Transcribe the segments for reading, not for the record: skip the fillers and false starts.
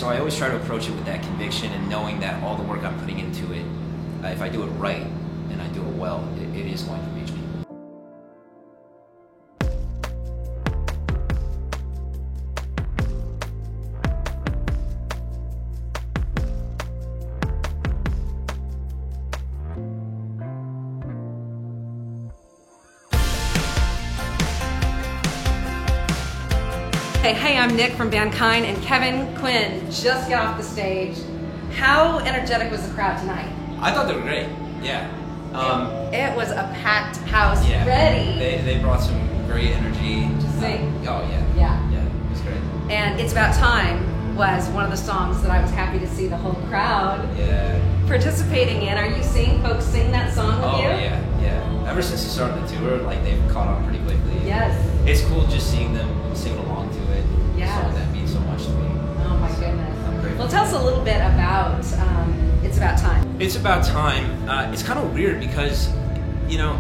So I always try to approach it with that conviction and knowing that all the work I'm putting into it, if I do it right and I do it well, it is going to reach people. Hey, I'm Nick from Bandkind, and Kevin Quinn just got off the stage. How energetic was the crowd tonight? I thought they were great, yeah. It was a packed house, Yeah. ready. They brought some great energy. to sing. Oh, yeah. Yeah. Yeah, it was great. And It's About Time was one of the songs that I was happy to see the whole crowd Yeah. participating in. Are you seeing folks sing that song with you? Oh, yeah. Ever since the start of the tour, like, they've caught on pretty quickly. Yes. It's cool just seeing them sing along to it. Yes. It's something that means so much to me. Oh my goodness. I'm grateful. Well, tell us a little bit about It's About Time. It's About Time. It's kind of weird because, you know,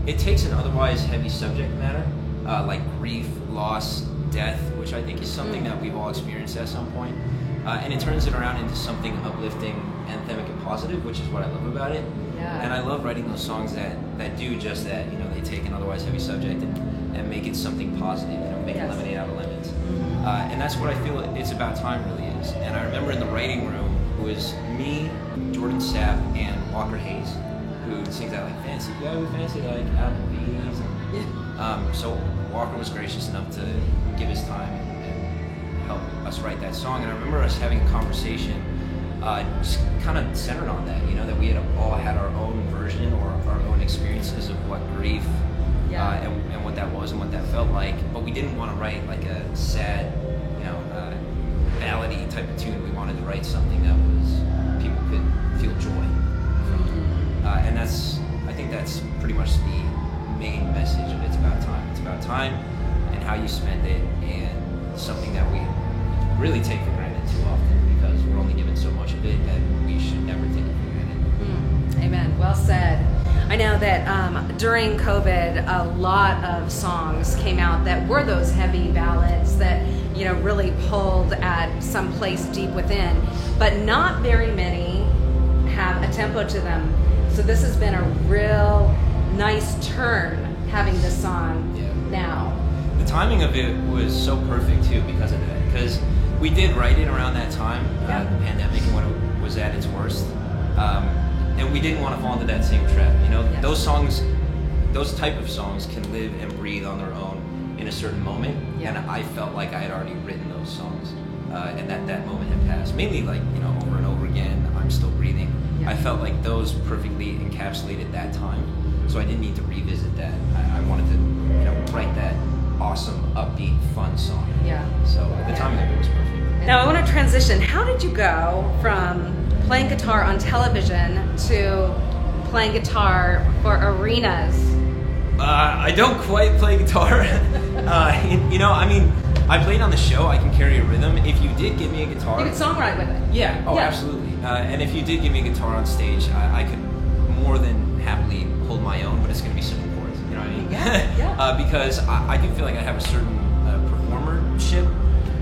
it takes an otherwise heavy subject matter, like grief, loss, death, which I think is something that we've all experienced at some point, and it turns it around into something uplifting, anthemic, and positive, which is what I love about it. Yeah. And I love writing those songs that do just that. You know, they take an otherwise heavy subject and make it something positive. You know, make Yes. lemonade out of lemons. And that's what I feel It's About Time really is. And I remember in the writing room, it was me, Jordan Sapp, and Walker Hayes, who sings that like fancy, like Applebee's. So Walker was gracious enough to give his time and help us write that song. And I remember us having a conversation, just kind of centered on that, you know, that we had all had our own version or our own experiences of what grief and what that was and what that felt like. But we didn't want to write like a sad, you know, ballady type of tune. We wanted to write something that was people could feel joy from. And I think that's pretty much the main message of It's About Time. It's about time and how you spend it, and something that we really take for granted too often because we're only given so much of it that we should never take it for granted. Amen. Well said. I know that during COVID, a lot of songs came out that were those heavy ballads that, you know, really pulled at some place deep within, but not very many have a tempo to them. So this has been a real nice turn having this song now. The timing of it was so perfect too because of that. Because we did write it around that time, the pandemic and when it was at its worst. And we didn't want to fall into that same trap. You know, those songs, those type of songs can live and breathe on their own in a certain moment. And I felt like I had already written those songs. And that moment had passed. Mainly like, you know, over and over again, I'm Still Breathing. I felt like those perfectly encapsulated that time. So I didn't need to revisit that. I wanted to, you know, write that awesome, upbeat, fun song. So the timing of it was perfect. Now I want to transition. How did you go from playing guitar on television to playing guitar for arenas? I don't quite play guitar. You know, I mean, I played on the show. I can carry a rhythm. If you did give me a guitar, You could songwrite with it. yeah, absolutely. And if you did give me a guitar on stage, I could more than happily hold my own, but it's going to be simple chords. You know what I mean? Because I do feel like I have a certain performership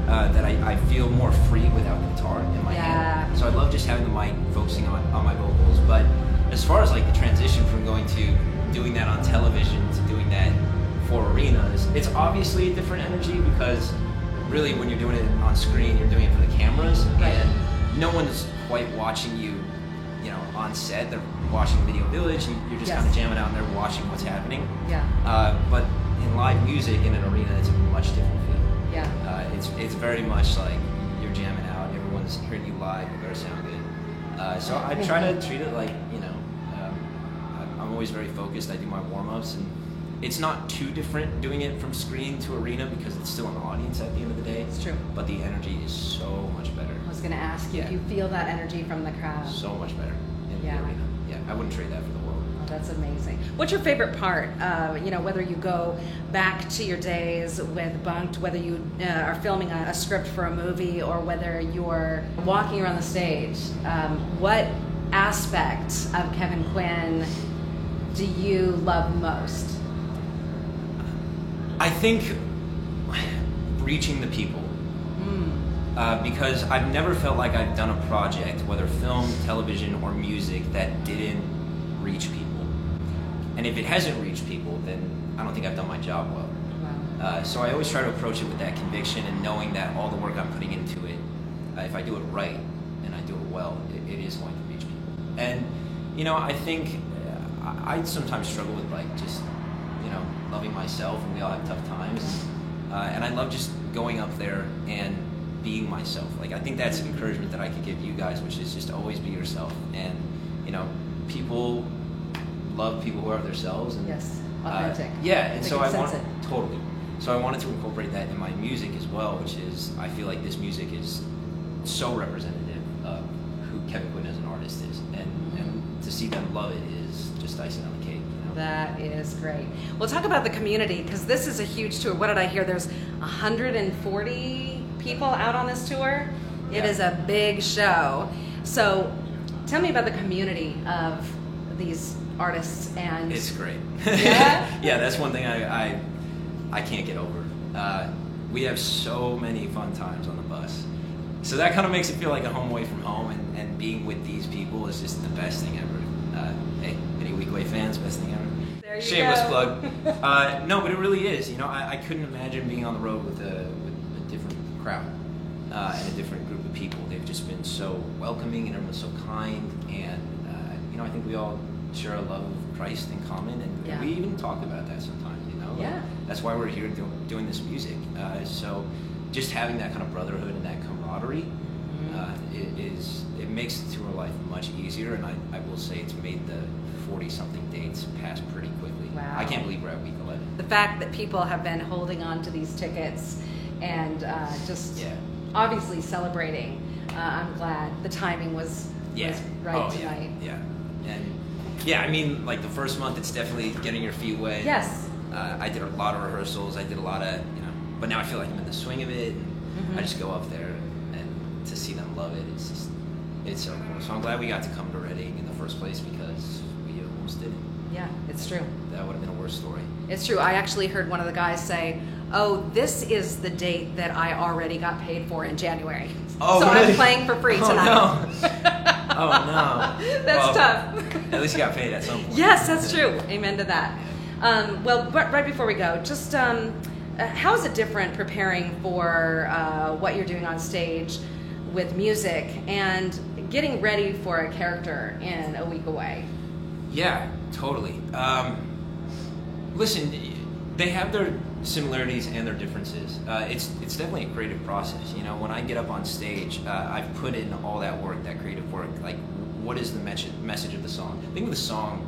that I feel more free without the guitar in my hand. So I love just having the mic, focusing on my vocals. But as far as like the transition from going to doing that on television to doing that for arenas, it's obviously a different energy because really when you're doing it on screen, you're doing it for the cameras, and no one's quite watching you, you know, on set. They're watching Video Village, and you're just kind of jamming out and they're watching what's happening. But in live music in an arena, it's a much different feel. It's very much like you're jamming out. Everyone's hearing you live. You better sound good. So I try to treat it like, you know, I'm always very focused. I do my warm-ups, and it's not too different doing it from screen to arena because it's still an audience at the end of the day. It's true. But the energy is so much better. I was going to ask you if you feel that energy from the crowd. So much better in the arena. Yeah, I wouldn't trade that for the world. Oh, that's amazing. What's your favorite part? You know, whether you go back to your days with Bunked, whether you are filming a script for a movie, or whether you're walking around the stage, what aspect of Kevin Quinn do you love most? I think reaching the people. because I've never felt like I've done a project, whether film, television, or music, that didn't reach people. And if it hasn't reached people, then I don't think I've done my job well. Wow. So I always try to approach it with that conviction and knowing that all the work I'm putting into it, if I do it right and I do it well, it is going to reach people. And, I think I sometimes struggle with just, loving myself, and we all have tough times. And I love just going up there and being myself. I think that's an encouragement that I could give you guys, which is just always be yourself. And, people love people who are themselves. And, yes, authentic. Yeah, and so I want it. Totally. So I wanted to incorporate that in my music as well, which is, I feel like this music is so representative of who Kevin Quinn as an artist is, and to see them love it is just icing on the cake. That is great. Well, talk about the community, because this is a huge tour. What did I hear? There's 140 people out on this tour. It is a big show. So tell me about the community of these artists. And it's great. Yeah? Yeah, that's one thing I can't get over. We have so many fun times on the bus. So that kind of makes it feel like a home away from home, and being with these people is just the best thing ever. Hey, any Weequay fans, best thing ever. There you Shameless go. plug. No, but it really is. I couldn't imagine being on the road with a different crowd and a different group of people. They've just been so welcoming, and everyone's so kind, and I think we all share a love of Christ in common, and we even talk about that sometimes. Yeah. That's why we're here doing this music. So just having that kind of brotherhood and that camaraderie, it makes the tour life much easier, and I will say it's made the 40-something dates pass pretty quickly. Wow. I can't believe we're at week 11. The fact that people have been holding on to these tickets and obviously celebrating, I'm glad the timing was right tonight. Yeah. And I mean, the first month, it's definitely getting your feet wet. Yes. I did a lot of rehearsals. I did a lot of, but now I feel like I'm in the swing of it, and I just go up there, and to see them love it, it's so cool. So I'm glad we got to come to Reading in the first place, because we almost didn't. Yeah, it's true. That would have been a worse story. It's true. I actually heard one of the guys say, "Oh, this is the date that I already got paid for in January. Oh, so really? I'm playing for free tonight." Oh, no. That's tough. At least you got paid at some point. Yes, that's true. Amen to that. Well, right before we go, just how is it different preparing for what you're doing on stage with music and getting ready for a character in A Week Away? Yeah, totally. Listen, they have their similarities and their differences. It's definitely a creative process. When I get up on stage, I've put in all that work, that creative work. What is the message of the song? Think of the song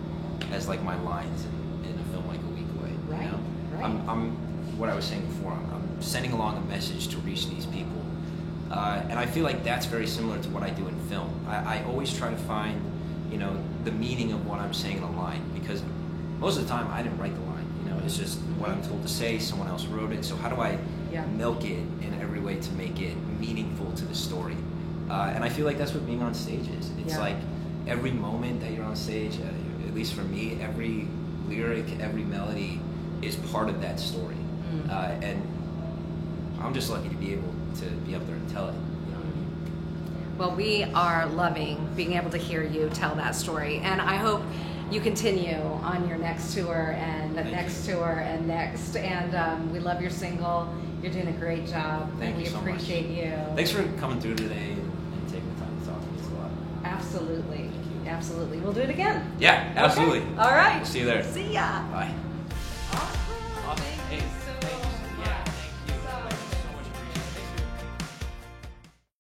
as my lines in a film like A Week Away. Right. Right. I'm what I was saying before. I'm sending along a message to reach these people, and I feel like that's very similar to what I do in film. I always try to find, the meaning of what I'm saying in a line, because most of the time I didn't write the line. It's just what I'm told to say. Someone else wrote it. So how do I milk it in every way to make it meaningful to the story? And I feel like that's what being on stage is. It's like every moment that you're on stage, at least for me, every lyric, every melody is part of that story. And I'm just lucky to be able to be up there and tell it. Well, we are loving being able to hear you tell that story, and I hope you continue on your next tour and the next tour and next. And we love your single. You're doing a great job. Thank and you so much. We appreciate you. Thanks for coming through today and taking the time to talk to me. It's a lot. Absolutely. Absolutely. We'll do it again. Yeah, absolutely. Okay. All right. See you there. See ya. Bye. Awesome. Awesome. Hey.